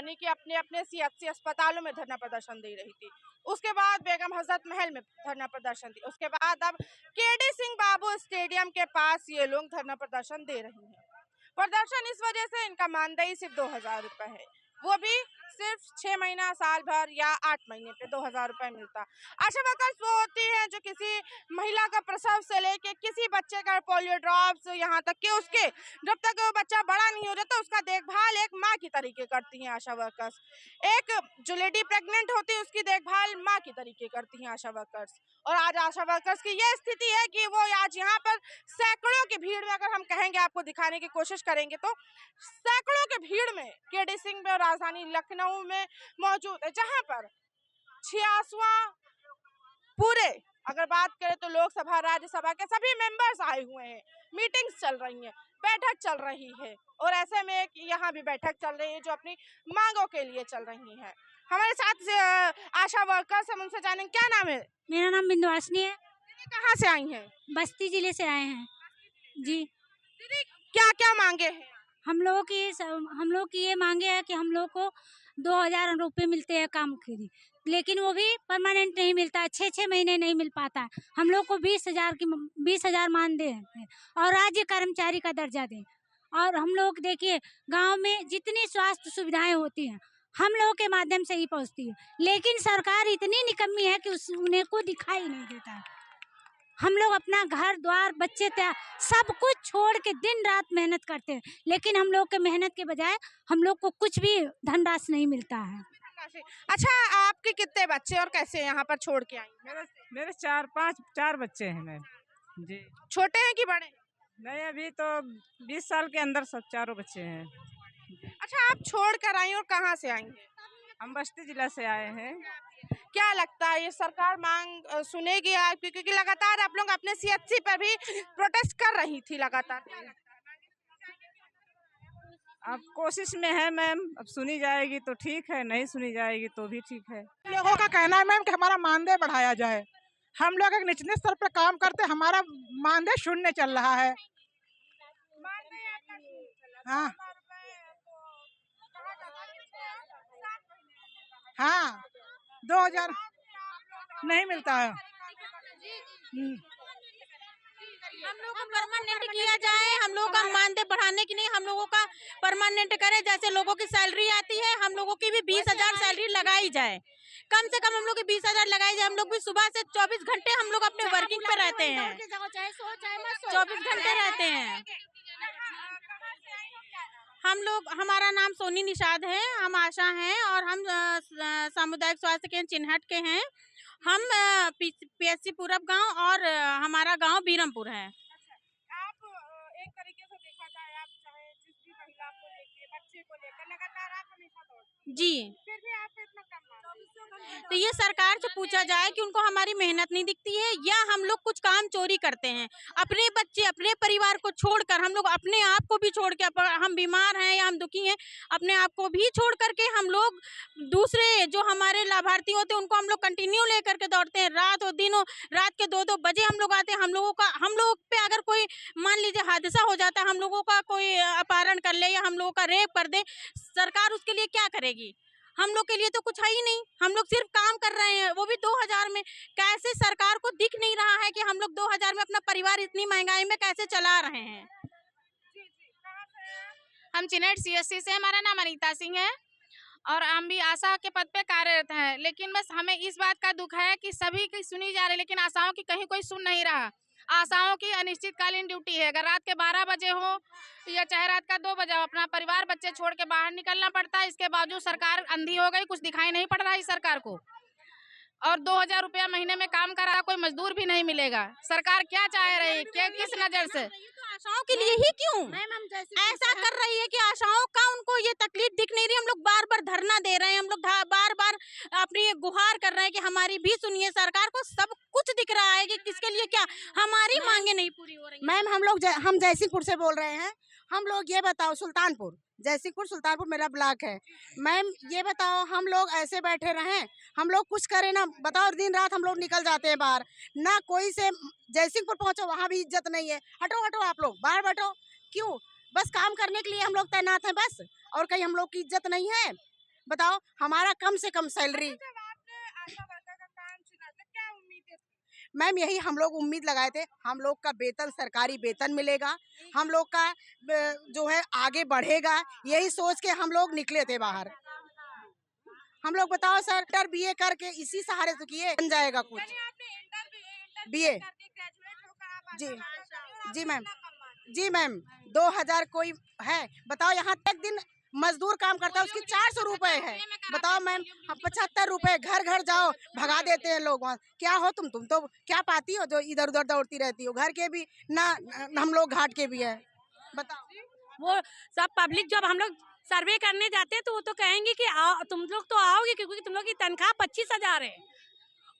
यानी कि अपने अपने सीएचसी अस्पतालों में धरना प्रदर्शन दे रही थी। उसके बाद बेगम हजरत महल में धरना प्रदर्शन दी। उसके बाद अब केडी सिंह बाबू स्टेडियम के पास ये लोग धरना प्रदर्शन दे रही हैं। प्रदर्शन इस वजह से इनका मानदेय सिर्फ 2000 रुपए है, वो भी सिर्फ 6 महीना, साल भर या 8 महीने पे 2000 रुपए मिलता। आशा वर्कर्स वो होती हैं जो किसी महिला का प्रसव से लेके किसी बच्चे का पोलियो ड्रॉप्स, यहाँ तक कि उसके जब तक वो बच्चा बड़ा नहीं हो जाता उसका देखभाल एक माँ की तरीके करती हैं आशा वर्कर्स। एक जो लेडी प्रेग्नेंट होती है उसकी देखभाल माँ की तरीके करती हैं आशा वर्कर्स। और आज आशा वर्कर्स की ये स्थिति है कि वो आज यहाँ पर सैकड़ों की भीड़ में, अगर हम कहेंगे आपको दिखाने की कोशिश करेंगे तो सैकड़ों की भीड़ में केडी सिंह में और राजधानी लखनऊ में मौजूद है, जहां पर 86वां पूरे अगर बात करें तो लोकसभा राज्यसभा के सभी मेंबर्स आए हुए हैं। मीटिंग्स चल रही हैं, बैठक चल रही है और ऐसे में एक यहाँ भी बैठक चल रही है जो अपनी मांगों के लिए चल रही है। हमारे साथ आशा वर्कर्स हम उनसे जानेंगे, क्या नाम है? मेरा नाम बिंदवासिनी है। दीदी कहाँ से आई हैं? बस्ती जिले से आए हैं जी। दीदी क्या क्या मांगे हैं? हम लोगों की ये मांगे है कि हम लोग को 2000 रुपये मिलते हैं काम के लिए, लेकिन वो भी परमानेंट नहीं मिलता है, 6 महीने नहीं मिल पाता है। हम लोग को 20,000 मानदेय है और राज्य कर्मचारी का दर्जा दें। और हम लोग देखिए गांव में जितनी स्वास्थ्य सुविधाएं होती हैं हम लोगों के माध्यम से ही पहुंचती है, लेकिन सरकार इतनी निकम्मी है कि उन्हें को दिखाई नहीं देता है। हम लोग अपना घर द्वार बच्चे सब कुछ छोड़ के दिन रात मेहनत करते हैं, लेकिन हम लोग के मेहनत के बजाय हम लोग को कुछ भी धनराशि नहीं मिलता है। अच्छा, आपके कितने बच्चे और कैसे यहाँ पर छोड़ के आई? मेरे 4 बच्चे हैं मैम जी। छोटे हैं कि बड़े? नहीं, अभी तो 20 साल के अंदर सब चारों बच्चे हैं। अच्छा, आप छोड़ कर आई और कहाँ से आई हैं? हम बस्ती जिला से आए हैं। क्या लगता है ये सरकार मांग सुनेगी आपकी, क्योंकि लगातार आप लोग अपने सीएचसी पर भी प्रोटेस्ट कर रही थी लगातार? अब कोशिश में है मैम, अब सुनी जाएगी तो ठीक है, नहीं सुनी जाएगी तो भी ठीक है। लोगों का कहना है मैम कि हमारा मानदेय बढ़ाया जाए। हम लोग एक निचले स्तर पर काम करते, हमारा मानदेय शून्य चल रहा है। हाँ हाँ, 2000 नहीं मिलता है। हम लोग को परमानेंट किया जाए, हम लोगों का मानदेय बढ़ाने की नहीं, हम लोगों का परमानेंट करे। जैसे लोगों की सैलरी आती है हम लोगों की भी 20,000 सैलरी लगाई जाए, कम से कम हम लोग की 20,000 लगाई जाए। हम लोग भी सुबह से 24 घंटे हम लोग अपने वर्किंग पे रहते हैं, 24 घंटे रहते हैं हम लोग। हमारा नाम सोनी निषाद है, हम आशा हैं और हम सामुदायिक स्वास्थ्य केंद्र चिन्हट के हैं। हम पीएचसी पूरब गांव और हमारा गांव बीरमपुर है। आप एक तरीके से देखा जाए, आप चाहे जिस भी महिला को लेके, बच्चे को लेकर लगातार आप हमेशा दौड़ती जी, फिर भी आप इतना कम तो ये सरकार से पूछा जाए कि उनको हमारी मेहनत नहीं दिखती है या हम लोग कुछ काम चोरी करते हैं। अपने बच्चे अपने परिवार को छोड़कर, हम लोग अपने आप को भी छोड़ के, हम बीमार हैं या हम दुखी हैं, अपने आप को भी छोड़ करके हम लोग दूसरे जो हमारे लाभार्थी होते हैं उनको हम लोग कंटिन्यू लेकर के दौड़ते हैं। रात और दिन, रात के 2-2 बजे हम लोग आते हैं। हम लोग पे अगर कोई मान लीजिए हादसा हो जाता है, हम लोगों का कोई अपहरण कर ले या हम लोगों का रेप कर दे, सरकार उसके लिए क्या करेगी? हम लोग के लिए तो कुछ है ही नहीं। हम लोग सिर्फ काम कर रहे हैं, वो भी 2000 में। कैसे सरकार को दिख नहीं रहा है कि हम लोग 2000 में अपना परिवार इतनी महंगाई में कैसे चला रहे हैं? हम चिन्हट सीएचसी से, हमारा नाम अनीता सिंह है और हम भी आशा के पद पे कार्यरत हैं। लेकिन बस हमें इस बात का दुख है कि सभी की सुनी जा रही है, लेकिन आशाओं की कहीं कोई सुन नहीं रहा। आशाओं की अनिश्चितकालीन ड्यूटी है, अगर रात के 12 बजे हो या चाहे रात का 2 बजे हो, अपना परिवार बच्चे छोड़ के बाहर निकलना पड़ता है। इसके बावजूद सरकार अंधी हो गई, कुछ दिखाई नहीं पड़ रहा है सरकार को। और 2000 रुपया महीने में काम कर रहा, कोई मजदूर भी नहीं मिलेगा। सरकार क्या चाह रही है, किस नजर से? आशाओं के लिए ही क्यों ऐसा कर रही है कि आशाओं का उनको ये तकलीफ दिख नहीं रही? हम लोग बार बार धरना दे रहे हैं, हम लोग बार बार अपनी गुहार कर रहे हैं कि हमारी भी सुनिए। सरकार को सब कुछ दिख रहा है कि किसके लिए क्या हमारी मांगे नहीं पूरी हो रही। मैम हम जयसिंहपुर से बोल रहे हैं। हम लोग ये बताओ, सुल्तानपुर मेरा ब्लॉक है। मैम ये बताओ, हम लोग ऐसे बैठे रहें, हम लोग कुछ करें ना? बताओ, दिन रात हम लोग निकल जाते हैं बाहर, ना कोई से जयसिंहपुर पहुंचो वहाँ भी इज्जत नहीं है। हटो हटो, आप लोग बाहर बैठो। क्यों? बस काम करने के लिए हम लोग तैनात हैं बस, और कहीं हम लोग की इज्जत नहीं है। बताओ हमारा कम से कम सैलरी। जब आपने आशा वर्कर का काम चुना था क्या उम्मीदें थी? मैम यही हम लोग उम्मीद लगाए थे, हम लोग का वेतन सरकारी वेतन मिलेगा, हम लोग का जो है आगे बढ़ेगा, यही सोच के हम लोग निकले थे बाहर। हम लोग बताओ सर इंटर बीए करके इसी सहारे से किए बन जाएगा कुछ। यानी आपने इंटर बीए करके ग्रेजुएट होकर आप जी आशा वर्कर बनी और जी आपने मैम इतना कम मान जी मैम 2000 कोई है, बताओ यहाँ तक दिन मजदूर काम करता है उसकी 400 रुपए है। बताओ मैम हम 75 रुपए घर घर जाओ भगा देते हैं लोग वहाँ। क्या हो तुम तो क्या पाती हो जो इधर उधर दौड़ती रहती हो, घर के भी ना हम लोग घाट के भी है। बताओ वो सब पब्लिक जब हम लोग सर्वे करने जाते हैं तो वो तो कहेंगे कि तुम लोग तो आओगे क्योंकि तुम लोग की तनख्वाह 25,000 है,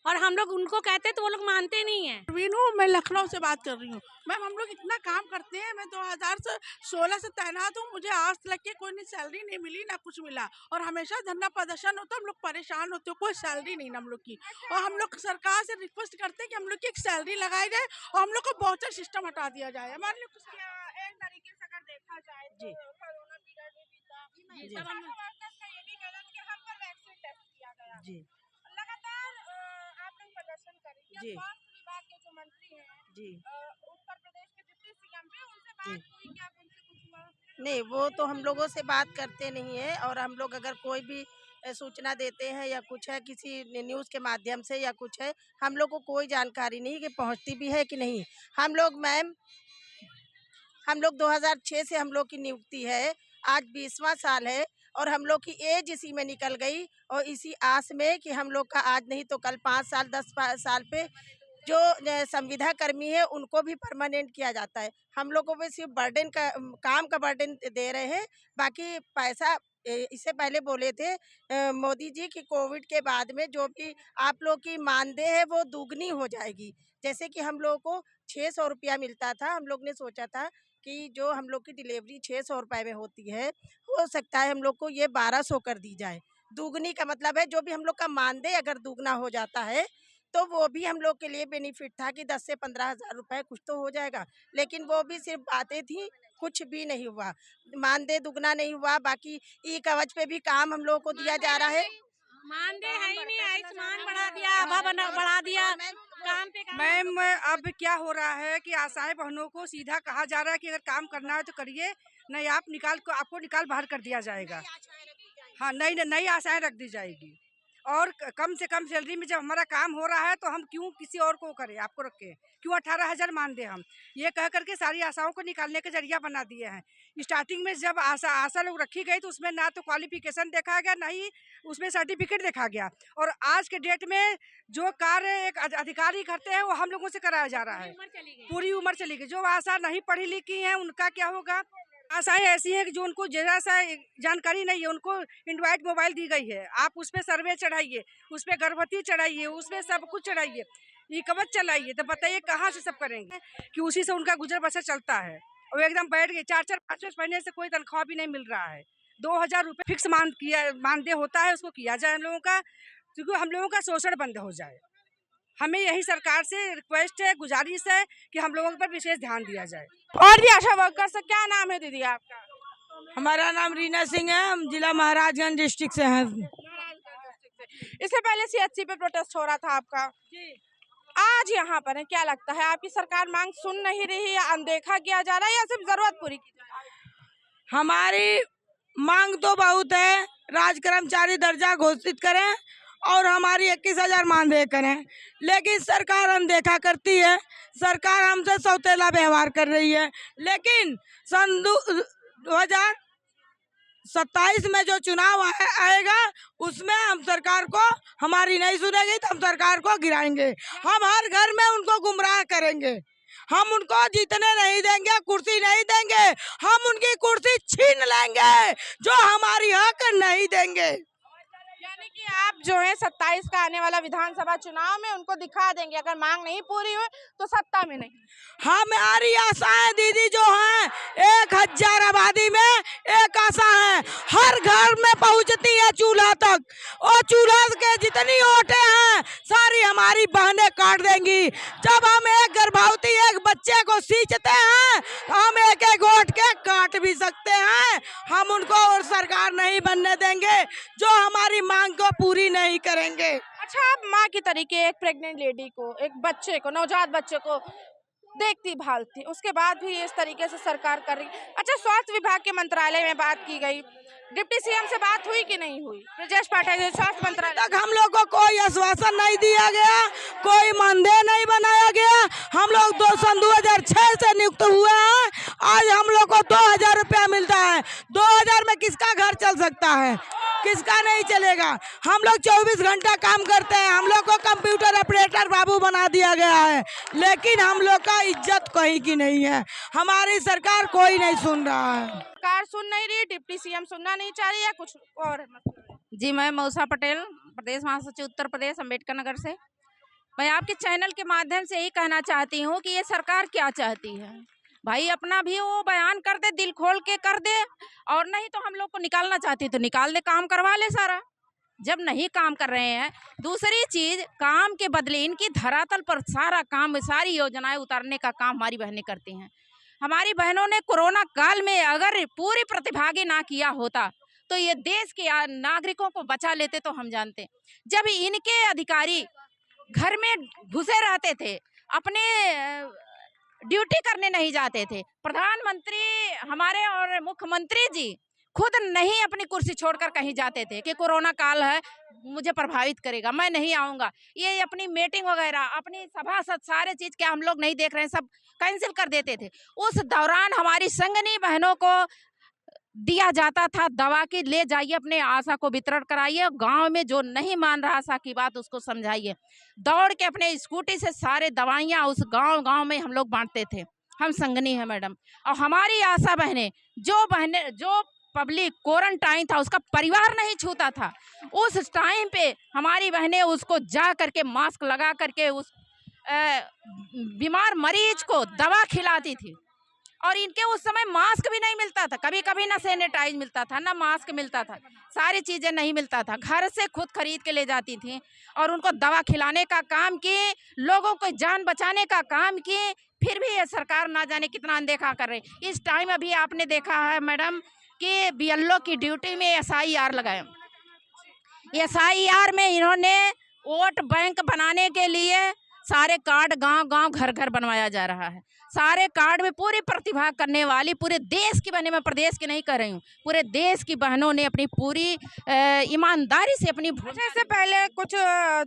और हम लोग उनको कहते हैं तो वो लोग मानते नहीं है। वीनू मैं लखनऊ से बात कर रही हूँ। मैम हम लोग इतना काम करते हैं, मैं 2016 से तैनात हूँ, मुझे आज तक के कोई सैलरी नहीं मिली ना कुछ मिला, और हमेशा धरना प्रदर्शन होता है, हम लोग परेशान होते हो, कोई सैलरी नहीं ना हम लोग की। और हम लोग सरकार से रिक्वेस्ट करते हैं कि हम लोग की एक सैलरी लगाई जाए और हम लोग को वाउचर सिस्टम हटा दिया जाए। मान लो एक तरीके से अगर देखा जाए तो कोरोना पीरियड में भी था, तब हम वर्कर्स का ये भी कहना था कि हम पर वैक्सीन टेस्ट किया गया। जी लगातार आप लोग प्रदर्शन करें। क्या जी। स्वास्थ्य विभाग के जो मंत्री हैं जी उत्तर प्रदेश के डिप्टी सीएम पे उनसे बात हुई, क्या उनसे कुछ हुआ? नहीं, वो तो हम लोगों से बात करते नहीं है, और हम लोग अगर कोई भी सूचना देते हैं या कुछ है किसी न्यूज़ के माध्यम से या कुछ है, हम लोग को कोई जानकारी नहीं कि पहुंचती भी है कि नहीं। हम लोग मैम 2006 से हम लोग की नियुक्ति है, आज 20वां साल है, और हम लोग की एज इसी में निकल गई, और इसी आस में कि हम लोग का आज नहीं तो कल 5 साल 10 साल पे जो संविदा कर्मी है उनको भी परमानेंट किया जाता है। हम लोगों को सिर्फ बर्डन का काम का बर्डन दे रहे हैं, बाकी पैसा इससे पहले बोले थे मोदी जी कि कोविड के बाद में जो भी आप लोग की मानदेय है वो दुगनी हो जाएगी। जैसे कि हम लोगों को 600 रुपया मिलता था, हम लोग ने सोचा था कि जो हम लोग की डिलीवरी 600 रुपये में होती है, हो सकता है हम लोग को ये 1200 कर दी जाए। दुगनी का मतलब है जो भी हम लोग का मानदेय अगर दुगना हो जाता है तो वो भी हम लोग के लिए बेनिफिट था कि 10 से 15,000 रुपए कुछ तो हो जाएगा, लेकिन वो भी सिर्फ बातें थी, कुछ भी नहीं हुआ। मानदेय दुगना नहीं हुआ, बाकी ई कवच पे भी काम हम लोगों को दिया जा रहा है। मानदेय है ही नहीं, आयुष्मान बढ़ा दिया, आभा बढ़ा दिया, काम पे काम। मैम अब क्या हो रहा है कि आशाएं बहनों को सीधा कहा जा रहा है कि अगर काम करना है तो करिए, नहीं आपको निकाल बाहर कर दिया जाएगा। हाँ, नई आशाएं रख दी जाएगी, और कम से कम सैलरी में जब हमारा काम हो रहा है तो हम क्यों किसी और को करें, आपको रखें क्यों 18,000 मान दे। हम ये कह करके सारी आशाओं को निकालने का जरिया बना दिए हैं। स्टार्टिंग में जब आशा लोग रखी गई तो उसमें ना तो क्वालिफिकेशन देखा गया, ना ही उसमें सर्टिफिकेट देखा गया, और आज के डेट में जो कार्य एक अधिकारी करते हैं वो हम लोगों से कराया जा रहा है। पूरी उम्र चली गई। जो आशा नहीं पढ़ी लिखी है उनका क्या होगा। आशाएं ऐसी हैं कि जो उनको जरा सा जानकारी नहीं है, उनको एंड्रॉइड मोबाइल दी गई है, आप उस पर सर्वे चढ़ाइए, उस पर गर्भवती चढ़ाइए, उस पर सब कुछ चढ़ाइए, ये कवच चलाइए, तो बताइए कहाँ से सब करेंगे कि उसी से उनका गुजर बसर चलता है। और एकदम बैठ गए 4-4 5-5 महीने से कोई तनख्वाह भी नहीं मिल रहा है। 2,000 रुपये फिक्स मानदेय होता है, उसको किया जाए हम लोगों का, क्योंकि हम लोगों का शोषण बंद हो जाए। हमें यही सरकार से रिक्वेस्ट है, गुजारिश है कि हम लोगों पर विशेष ध्यान दिया जाए। और भी आशा वर्कर से क्या नाम है दीदी आपका? हमारा नाम रीना सिंह है, हम जिला महाराजगंज डिस्ट्रिक्ट से हैं। इससे पहले सीएचसी पे प्रोटेस्ट हो रहा था आपका, आज यहाँ पर है, क्या लगता है आपकी सरकार मांग सुन नहीं रही या अनदेखा किया जा रहा है या सिर्फ जरूरत पूरी की जा रही है? हमारी मांग तो बहुत है, राज कर्मचारी दर्जा घोषित करें और हमारी 21,000 मानदेय करें, लेकिन सरकार अनदेखा करती है। सरकार हमसे सौतेला व्यवहार कर रही है, लेकिन सन 2027 में जो चुनाव आएगा उसमें हम सरकार को हमारी नहीं सुनेगी तो हम सरकार को गिराएंगे। हम हर घर में उनको गुमराह करेंगे, हम उनको जीतने नहीं देंगे, कुर्सी नहीं देंगे, हम उनकी कुर्सी छीन लेंगे, जो हमारी हक नहीं देंगे। यानी कि आप जो है 27 का आने वाला विधानसभा चुनाव में उनको दिखा देंगे, अगर मांग नहीं पूरी हुई तो सत्ता में नहीं। हमारी आशाएं दीदी जो हैं 1000 आबादी में एक आशा है, हर घर में पहुंचती है चूल्हा तक, और चूल्हा के जितनी ओटे हैं सारी हमारी बहनें काट देंगी। जब हम एक गर्भवती एक बच्चे को सींचते हैं हम एक एक ओट के काट भी सकते हैं। हम उनको और सरकार नहीं बनने देंगे जो हमारी मांग को पूरी नहीं करेंगे। अच्छा, आप माँ की तरीके एक प्रेग्नेंट लेडी को, एक बच्चे को, नवजात बच्चे को देखती भालती, उसके बाद भी इस तरीके से सरकार कर रही। अच्छा, स्वास्थ्य विभाग के मंत्रालय में बात की गई, डिप्टी सीएम से बात हुई कि नहीं हुई? ब्रजेश पाठक से स्वास्थ्य मंत्रालय तक हम लोग को कोई आश्वासन नहीं दिया गया, कोई मानदेय नहीं बनाया गया। हम लोग 2006 से नियुक्त हुए हैं, आज हम लोग को 2000 रुपया मिलता है। 2000 में किसका घर चल सकता है, किसका नहीं चलेगा। हम लोग 24 घंटा काम करते हैं, हम लोग को कंप्यूटर ऑपरेटर बाबू बना दिया गया है, लेकिन हम लोग का इज्जत कहीं की नहीं है। हमारी सरकार कोई नहीं सुन रहा है। सरकार सुन नहीं रही, डिप्टी सीएम सुनना नहीं चाह रही, या कुछ और है? जी, मैं मौसा पटेल, प्रदेश महासचिव उत्तर प्रदेश अम्बेडकर नगर से। मैं आपके चैनल के माध्यम से यही कहना चाहती हूँ कि ये सरकार क्या चाहती है। भाई अपना भी वो बयान कर दे, दिल खोल के कर दे, और नहीं तो हम लोग को निकालना चाहती तो निकाल दे, काम करवा ले सारा, जब नहीं काम कर रहे हैं। दूसरी चीज, काम के बदले इनकी धरातल पर सारा काम, सारी योजनाएं उतारने का काम हमारी बहनें करती हैं। हमारी बहनों ने कोरोना काल में अगर पूरी प्रतिभागी ना किया होता तो ये देश के नागरिकों को बचा लेते। तो हम जानते, जब इनके अधिकारी घर में घुसे रहते थे, अपने ड्यूटी करने नहीं जाते थे, प्रधानमंत्री हमारे और मुख्यमंत्री जी खुद नहीं अपनी कुर्सी छोड़कर कहीं जाते थे कि कोरोना काल है, मुझे प्रभावित करेगा, मैं नहीं आऊँगा। ये अपनी मीटिंग वगैरह, अपनी सभा सारे चीज़ क्या हम लोग नहीं देख रहे हैं, सब कैंसिल कर देते थे। उस दौरान हमारी संगनी बहनों को दिया जाता था दवा की, ले जाइए अपने आशा को वितरण कराइए, गांव में जो नहीं मान रहा आशा की बात उसको समझाइए। दौड़ के अपने स्कूटी से सारे दवाइयाँ उस गांव में हम लोग बांटते थे। हम संगनी है मैडम। और हमारी आशा बहनें, जो पब्लिक क्वारंटाइन था उसका परिवार नहीं छूता था, उस टाइम पे हमारी बहनें उसको जा करके मास्क लगा करके उस बीमार मरीज को दवा खिलाती थी। और इनके उस समय मास्क भी नहीं मिलता था, कभी कभी ना सैनिटाइज मिलता था, ना मास्क मिलता था, सारी चीज़ें नहीं मिलता था। घर से खुद खरीद के ले जाती थी और उनको दवा खिलाने का काम किए, लोगों को जान बचाने का काम किए। फिर भी ये सरकार ना जाने कितना अनदेखा कर रही। इस टाइम अभी आपने देखा है मैडम कि BLO की ड्यूटी में SIR लगाए। SIR में इन्होंने वोट बैंक बनाने के लिए सारे कार्ड गांव घर घर बनवाया जा रहा है। सारे कार्ड में पूरी प्रतिभा करने वाली, पूरे देश की बहनें, मैं प्रदेश की नहीं कर रही हूँ, पूरे देश की बहनों ने अपनी पूरी ईमानदारी से अपनी। इससे पहले कुछ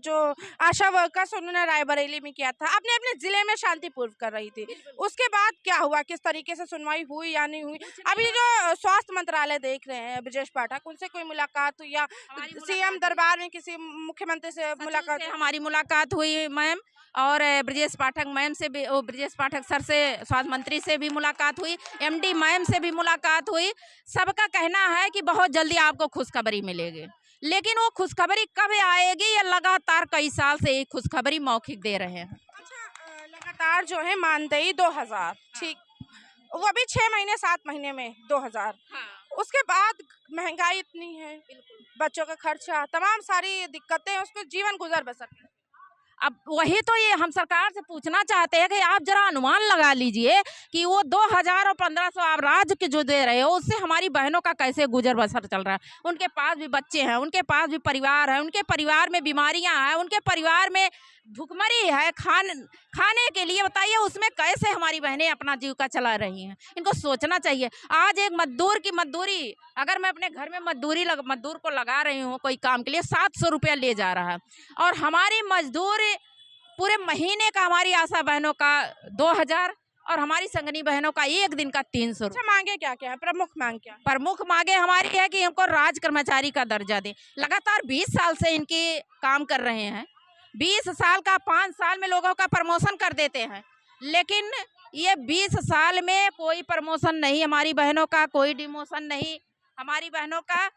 जो आशा वर्कर्स उन्होंने रायबरेली में किया था, आपने अपने जिले में शांतिपूर्व कर रही थी, उसके बाद क्या हुआ, किस तरीके से सुनवाई हुई या नहीं हुई? अभी जो स्वास्थ्य मंत्रालय देख रहे हैं ब्रजेश पाठक, उनसे कोई मुलाकात हुई या CM दरबार में किसी मुख्यमंत्री से मुलाकात? हमारी मुलाकात हुई मैम, और ब्रजेश पाठक मैम से भी, ब्रजेश पाठक सर से, स्वास्थ्य मंत्री से भी मुलाकात हुई, MD मैम से भी मुलाकात हुई। सबका कहना है कि बहुत जल्दी आपको खुशखबरी मिलेगी, लेकिन वो खुशखबरी कब आएगी? ये लगातार कई साल से ये खुशखबरी मौखिक दे रहे हैं। अच्छा, लगातार जो है मानदेय 2000, ठीक, वो भी 6 महीने 7 महीने में 2000। उसके बाद महंगाई इतनी है, बच्चों का खर्चा, तमाम सारी दिक्कतें, उसको जीवन गुजर बसर। अब वही तो ये हम सरकार से पूछना चाहते हैं कि आप जरा अनुमान लगा लीजिए कि वो 2000 और 1500 आप राज्य के जो दे रहे हो, उससे हमारी बहनों का कैसे गुजर बसर चल रहा है। उनके पास भी बच्चे हैं, उनके पास भी परिवार है, उनके परिवार में बीमारियां हैं, उनके परिवार में भुखमरी है, खाने के लिए बताइए उसमें कैसे हमारी बहनें अपना जीविका चला रही हैं। इनको सोचना चाहिए। आज एक मजदूर की मजदूरी, अगर मैं अपने घर में मजदूर को लगा रही हूँ कोई काम के लिए, 700 रुपया ले जा रहा है, और हमारी मजदूर पूरे महीने का, हमारी आशा बहनों का 2000 और हमारी संगनी बहनों का एक दिन का 300। अच्छा, मांगे क्या क्या है? प्रमुख मांग क्या है? प्रमुख मांगे हमारी है कि हमको राज कर्मचारी का दर्जा दें। लगातार 20 साल से इनके काम कर रहे हैं, 20 साल का 5 साल में लोगों का प्रमोशन कर देते हैं, लेकिन ये 20 साल में कोई प्रमोशन नहीं, हमारी बहनों का कोई डिमोशन नहीं। हमारी बहनों का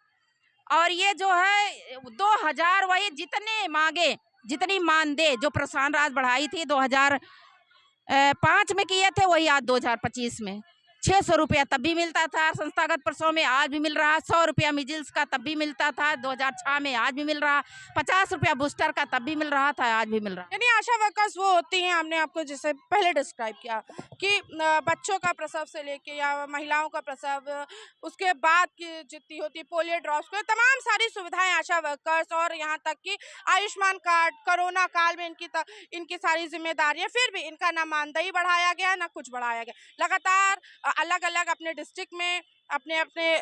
और ये जो है 2000 वही जितने मांगे जितनी मानदेय जो प्रोत्साहन राशि बढ़ाई थी 2005 में किए थे वही आज 2025 में 600 रुपया तब भी मिलता था संस्थागत प्रसव में, आज भी मिल रहा। 100 रुपया मिजिल्स का तब भी मिलता था 2006 में, आज भी मिल रहा। 50 रुपया बूस्टर का तब भी मिल रहा था, आज भी मिल रहा। यानी आशा वर्कर्स वो होती हैं, हमने आपको जैसे पहले डिस्क्राइब किया कि बच्चों का प्रसव से लेके या महिलाओं का प्रसव, उसके बाद की जितनी होती है पोलियो ड्रॉप्स को, तमाम सारी सुविधाएं आशा वर्कर्स और यहाँ तक कि आयुष्मान कार्ड, कोरोना काल में इनकी सारी जिम्मेदारियां, फिर भी इनका ना मानदेय बढ़ाया गया ना कुछ बढ़ाया गया। लगातार अलग अलग अपने डिस्ट्रिक्ट में अपने अपने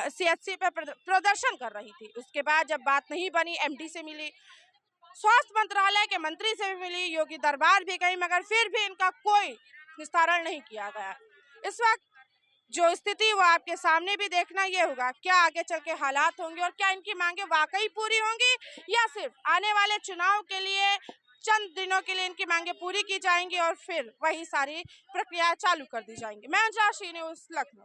CHC पे प्रदर्शन कर रही थी। उसके बाद जब बात नहीं बनी, MD से मिली, स्वास्थ्य मंत्रालय के मंत्री से भी मिली, योगी दरबार भी गई, मगर फिर भी इनका कोई निस्तारण नहीं किया गया। इस वक्त जो स्थिति वो आपके सामने भी देखना ये होगा, क्या आगे चल के हालात होंगे और क्या इनकी मांगे वाकई पूरी होंगी या सिर्फ आने वाले चुनाव के लिए चंद दिनों के लिए इनकी मांगे पूरी की जाएंगी और फिर वही सारी प्रक्रिया चालू कर दी जाएंगी। मैं अंजलि, न्यूज़, लखनऊ।